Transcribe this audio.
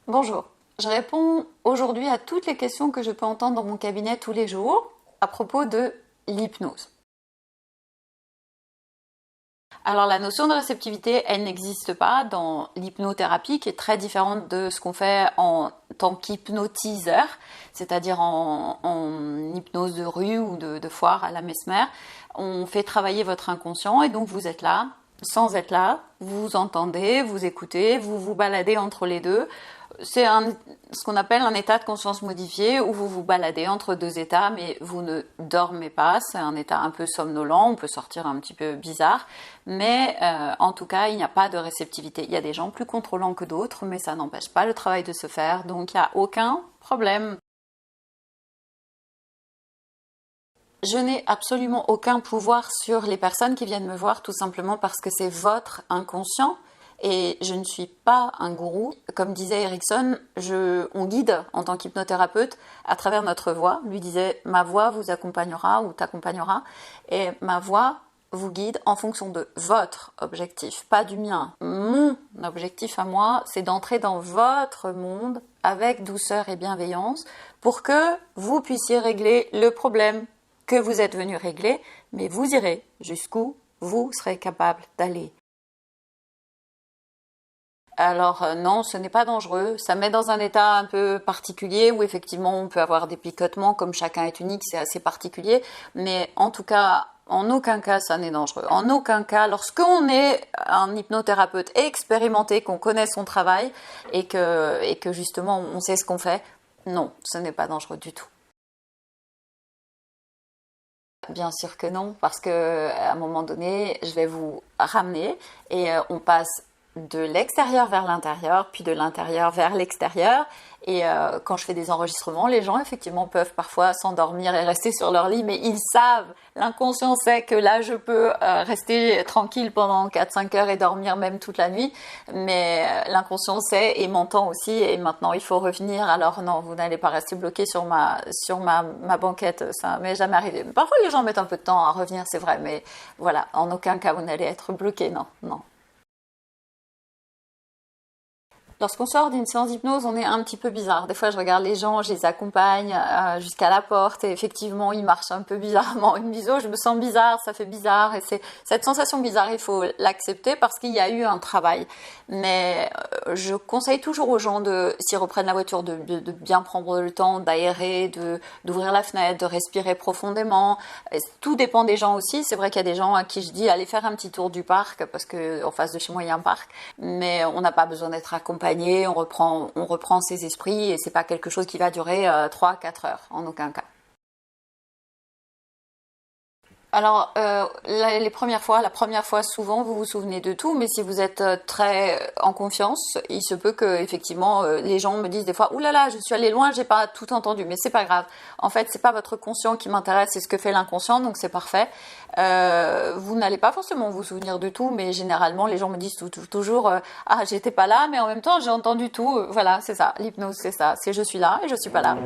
Bonjour, je réponds aujourd'hui à toutes les questions que je peux entendre dans mon cabinet tous les jours à propos de l'hypnose. Alors la notion de réceptivité, elle n'existe pas dans l'hypnothérapie qui est très différente de ce qu'on fait en tant qu'hypnotiseur, c'est-à-dire en hypnose de rue ou de foire à la Mesmer. On fait travailler votre inconscient et donc vous êtes là, sans être là, vous entendez, vous écoutez, vous vous baladez entre les deux. C'est ce qu'on appelle un état de conscience modifié où vous vous baladez entre deux états, mais vous ne dormez pas. C'est un état un peu somnolent, on peut sortir un petit peu bizarre, mais en tout cas, il n'y a pas de réceptivité. Il y a des gens plus contrôlants que d'autres, mais ça n'empêche pas le travail de se faire, donc il n'y a aucun problème. Je n'ai absolument aucun pouvoir sur les personnes qui viennent me voir, tout simplement parce que c'est votre inconscient. Et je ne suis pas un gourou. Comme disait Erickson, on guide en tant qu'hypnothérapeute à travers notre voix. Lui disait, ma voix vous accompagnera ou t'accompagnera. Et ma voix vous guide en fonction de votre objectif, pas du mien. Mon objectif à moi, c'est d'entrer dans votre monde avec douceur et bienveillance pour que vous puissiez régler le problème que vous êtes venu régler, mais vous irez jusqu'où vous serez capable d'aller. Alors non, ce n'est pas dangereux, ça met dans un état un peu particulier où effectivement on peut avoir des picotements, comme chacun est unique, c'est assez particulier, mais en tout cas, en aucun cas ça n'est dangereux. En aucun cas, lorsqu'on est un hypnothérapeute expérimenté, qu'on connaît son travail et que justement on sait ce qu'on fait, non, ce n'est pas dangereux du tout. Bien sûr que non, parce que à un moment donné, je vais vous ramener et on passe de l'extérieur vers l'intérieur, puis de l'intérieur vers l'extérieur. Et quand je fais des enregistrements, les gens effectivement peuvent parfois s'endormir et rester sur leur lit, mais ils savent, l'inconscient sait que là je peux rester tranquille pendant 4-5 heures et dormir même toute la nuit, mais l'inconscient sait et m'entend aussi, et maintenant il faut revenir. Alors non, vous n'allez pas rester bloqué sur ma banquette, ça m'est jamais arrivé. Parfois les gens mettent un peu de temps à revenir, c'est vrai, mais voilà, en aucun cas vous n'allez être bloqué, non, non. Lorsqu'on sort d'une séance d'hypnose, on est un petit peu bizarre. Des fois, je regarde les gens, je les accompagne jusqu'à la porte et effectivement, ils marchent un peu bizarrement. Une biseau, je me sens bizarre, ça fait bizarre. Et c'est cette sensation bizarre, il faut l'accepter parce qu'il y a eu un travail. Mais je conseille toujours aux gens s'ils reprennent la voiture, de bien prendre le temps d'aérer, d'ouvrir la fenêtre, de respirer profondément. Et tout dépend des gens aussi. C'est vrai qu'il y a des gens à qui je dis allez faire un petit tour du parc parce que en face de chez moi il y a un parc. Mais on n'a pas besoin d'être accompagné. On reprend ses esprits et c'est pas quelque chose qui va durer 3-4 heures, en aucun cas. Alors, la première fois, souvent, vous vous souvenez de tout, mais si vous êtes très en confiance, il se peut que, effectivement, les gens me disent des fois, ouh là là, je suis allé loin, j'ai pas tout entendu, mais c'est pas grave. En fait, c'est pas votre conscient qui m'intéresse, c'est ce que fait l'inconscient, donc c'est parfait. Vous n'allez pas forcément vous souvenir de tout, mais généralement, les gens me disent toujours, ah, j'étais pas là, mais en même temps, j'ai entendu tout. Voilà, c'est ça. L'hypnose, c'est ça. C'est je suis là et je suis pas là.